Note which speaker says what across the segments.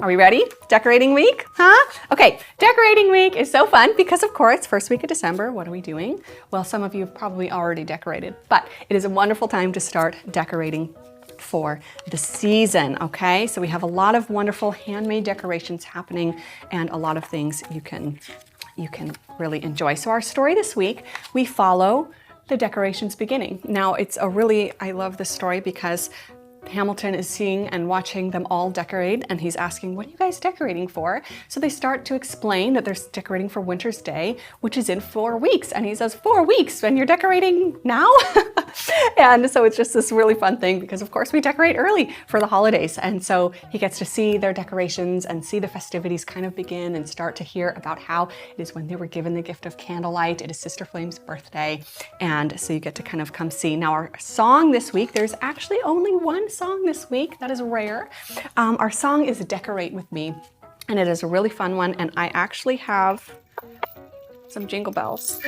Speaker 1: Are we ready? Decorating week, huh? Okay, decorating week is so fun because of course, first week of December, what are we doing? Well, some of you have probably already decorated, but it is a wonderful time to start decorating for the season, okay? So we have a lot of wonderful handmade decorations happening and a lot of things you can really enjoy. So our story this week, we follow the decorations beginning. Now I love this story because Hamilton is seeing and watching them all decorate, and he's asking, what are you guys decorating for? So they start to explain that they're decorating for Winter's Day, which is in 4 weeks. And he says, 4 weeks, and you're decorating now? And so it's just this really fun thing because of course we decorate early for the holidays. And so he gets to see their decorations and see the festivities kind of begin and start to hear about how it is when they were given the gift of candlelight. It is Sister Flame's birthday. And so you get to kind of come see. Now our song this week, there's actually only one song this week. That is rare. Our song is Decorate With Me. And it is a really fun one. And I actually have some jingle bells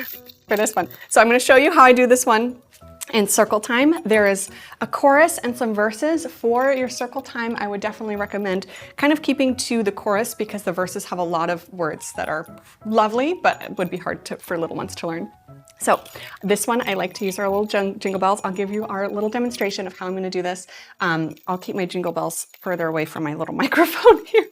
Speaker 1: for this one. So I'm going to show you how I do this one. In circle time, there is a chorus and some verses. For your circle time, I would definitely recommend kind of keeping to the chorus because the verses have a lot of words that are lovely, but it would be hard for little ones to learn. So this one, I like to use our little jingle bells. I'll give you our little demonstration of how I'm going to do this. I'll keep my jingle bells further away from my little microphone here.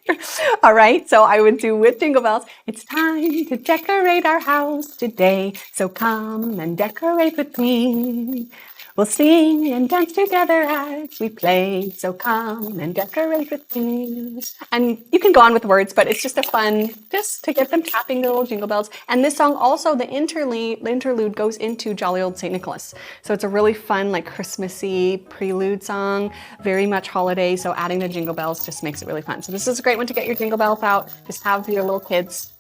Speaker 1: All right, so I would do with jingle bells. It's time to decorate our house today. So come and decorate with me. We'll sing and dance together as we play. So come and decorate with me. And you can go on with words, but it's just a fun, just to get them tapping the little jingle bells. And this song also, the interlude goes into Jolly Old St. Nicholas. So it's a really fun, like Christmassy prelude song, very much holiday. So adding the jingle bells just makes it really fun. So this is a great one to get your jingle bells out. Just have your little kids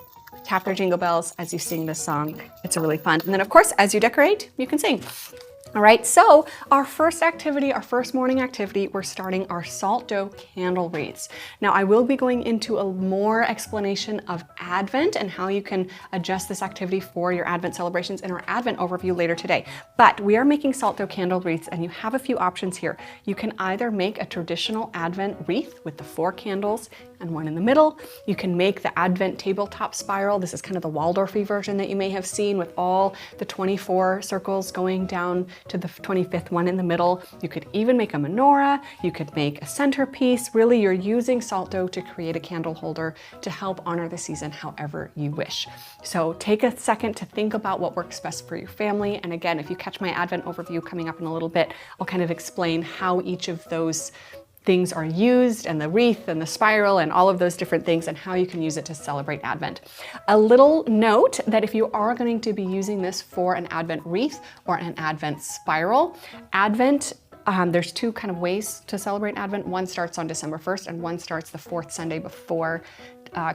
Speaker 1: tap their jingle bells as you sing this song. It's really fun. And then of course, as you decorate, you can sing. All right, so our first morning activity, we're starting our salt dough candle wreaths. Now I will be going into a more explanation of Advent and how you can adjust this activity for your Advent celebrations in our Advent overview later today. But we are making salt dough candle wreaths and you have a few options here. You can either make a traditional Advent wreath with the 4 candles and one in the middle. You can make the Advent tabletop spiral. This is kind of the Waldorf-y version that you may have seen with all the 24 circles going down to the 25th one in the middle. You could even make a menorah. You could make a centerpiece. Really, you're using salt dough to create a candle holder to help honor the season however you wish. So take a second to think about what works best for your family. And again, if you catch my Advent overview coming up in a little bit, I'll kind of explain how each of those things are used and the wreath and the spiral and all of those different things and how you can use it to celebrate Advent. A little note that if you are going to be using this for an Advent wreath or an Advent spiral, there's 2 kind of ways to celebrate Advent. One starts on December 1st and one starts the 4th Sunday before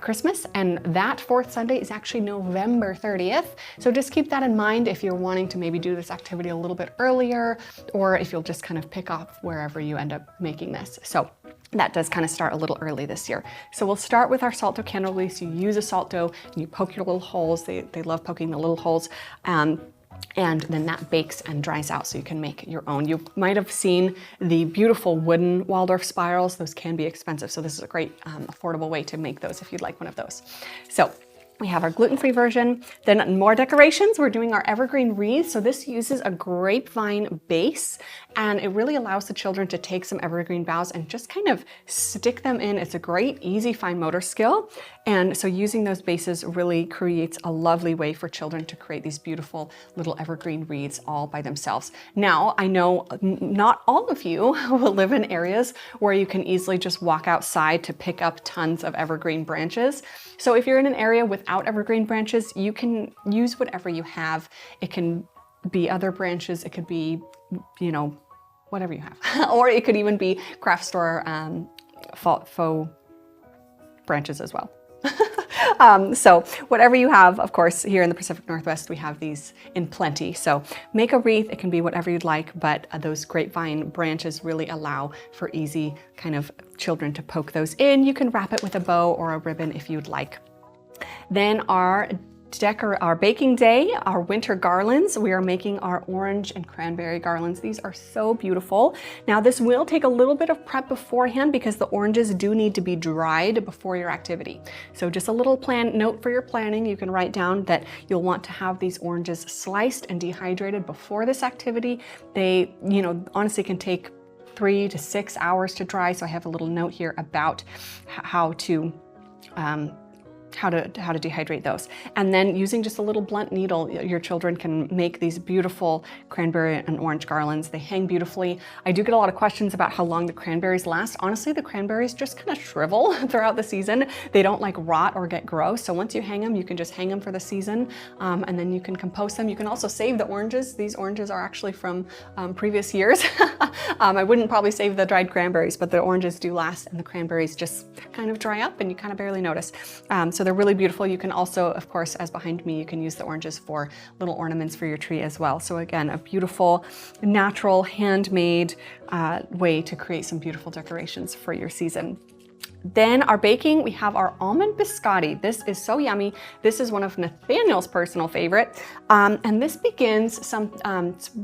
Speaker 1: Christmas, and that 4th Sunday is actually November 30th. So just keep that in mind if you're wanting to maybe do this activity a little bit earlier, or if you'll just kind of pick up wherever you end up making this. So that does kind of start a little early this year. So we'll start with our salt dough candle wreaths. You use a salt dough and you poke your little holes. They love poking the little holes. And then that bakes and dries out so you can make your own. You might have seen the beautiful wooden Waldorf spirals. Those can be expensive, so this is a great affordable way to make those if you'd like one of those. So we have our gluten-free version. Then more decorations, we're doing our Evergreen Wreaths. So this uses a grapevine base, and it really allows the children to take some evergreen boughs and just kind of stick them in. It's a great, easy, fine motor skill. And so using those bases really creates a lovely way for children to create these beautiful little evergreen wreaths all by themselves. Now, I know not all of you will live in areas where you can easily just walk outside to pick up tons of evergreen branches. So if you're in an area without evergreen branches, you can use whatever you have. It can be other branches. It could be, whatever you have. Or it could even be craft store faux branches as well. So whatever you have, of course, here in the Pacific Northwest, we have these in plenty. So make a wreath, it can be whatever you'd like, but those grapevine branches really allow for easy kind of children to poke those in. You can wrap it with a bow or a ribbon if you'd like. Then our our baking day, our winter garlands. We are making our orange and cranberry garlands. These are so beautiful. Now this will take a little bit of prep beforehand because the oranges do need to be dried before your activity. So just a little note for your planning. You can write down that you'll want to have these oranges sliced and dehydrated before this activity. They, honestly can take 3 to 6 hours to dry. So I have a little note here about how to dehydrate those. And then using just a little blunt needle, your children can make these beautiful cranberry and orange garlands. They hang beautifully. I do get a lot of questions about how long the cranberries last. Honestly, the cranberries just kind of shrivel throughout the season. They don't like rot or get gross. So once you hang them, you can just hang them for the season, and then you can compost them. You can also save the oranges. These oranges are actually from previous years. I wouldn't probably save the dried cranberries, but the oranges do last, and the cranberries just kind of dry up and you kind of barely notice. So they're really beautiful. You can also, of course, as behind me, you can use the oranges for little ornaments for your tree as well. So again, a beautiful, natural, handmade way to create some beautiful decorations for your season. Then our baking, we have our almond biscotti. This is so yummy. This is one of Nathaniel's personal favorite. And this begins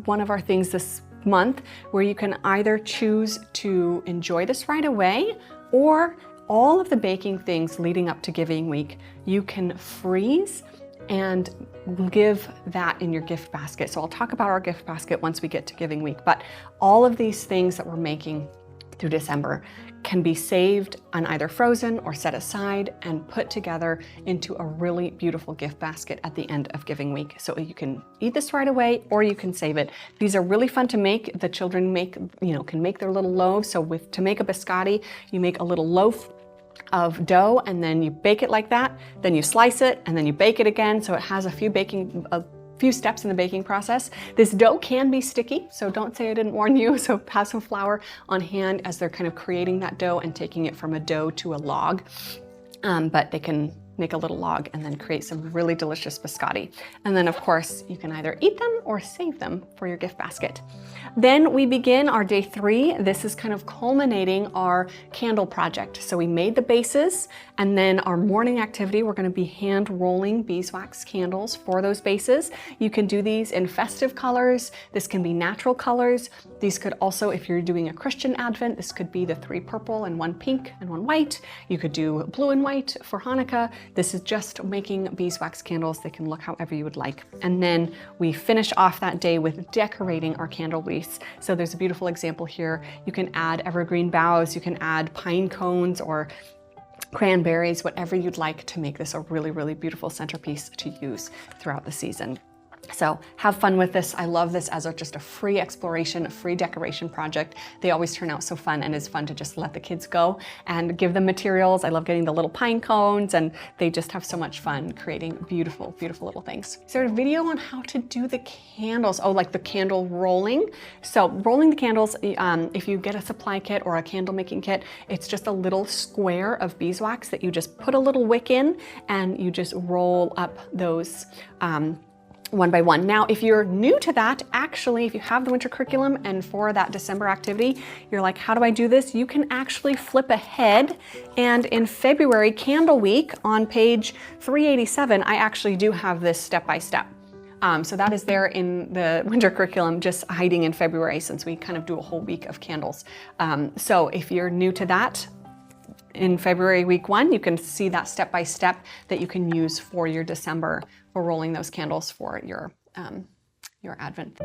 Speaker 1: one of our things this month where you can either choose to enjoy this right away, or all of the baking things leading up to Giving Week, you can freeze and give that in your gift basket. So I'll talk about our gift basket once we get to Giving Week, but all of these things that we're making through December can be saved and either frozen or set aside and put together into a really beautiful gift basket at the end of Giving Week. So you can eat this right away or you can save it. These are really fun to make. The children can make their little loaves. So to make a biscotti, you make a little loaf of dough and then you bake it like that. Then you slice it and then you bake it again. So it has a few steps in the baking process. This dough can be sticky, so don't say I didn't warn you. So have some flour on hand as they're kind of creating that dough and taking it from a dough to a log. But they can make a little log and then create some really delicious biscotti. And then of course, you can either eat them or save them for your gift basket. Then we begin our day 3. This is kind of culminating our candle project. So we made the bases, and then our morning activity, we're going to be hand rolling beeswax candles for those bases. You can do these in festive colors. This can be natural colors. These could also, if you're doing a Christian Advent, this could be the 3 purple and 1 pink and 1 white. You could do blue and white for Hanukkah. This is just making beeswax candles. They can look however you would like. And then we finish off that day with decorating our candle wreaths. So there's a beautiful example here. You can add evergreen boughs, you can add pine cones or cranberries, whatever you'd like to make this a really, really beautiful centerpiece to use throughout the season. So have fun with this. I love this as just a free exploration, a free decoration project. They always turn out so fun, and it's fun to just let the kids go and give them materials. I love getting the little pine cones, and they just have so much fun creating beautiful, beautiful little things. Is there a video on how to do the candles? Oh, like the candle rolling. So rolling the candles, if you get a supply kit or a candle making kit, it's just a little square of beeswax that you just put a little wick in, and you just roll up those one by one. Now, if you're new to that, actually, if you have the winter curriculum and for that December activity, you're like, how do I do this? You can actually flip ahead, and in February Candle Week on page 387, I actually do have this step-by-step. So that is there in the winter curriculum, just hiding in February since we kind of do a whole week of candles. So if you're new to that, in February week 1, you can see that step-by-step that you can use for your December for rolling those candles for your Advent.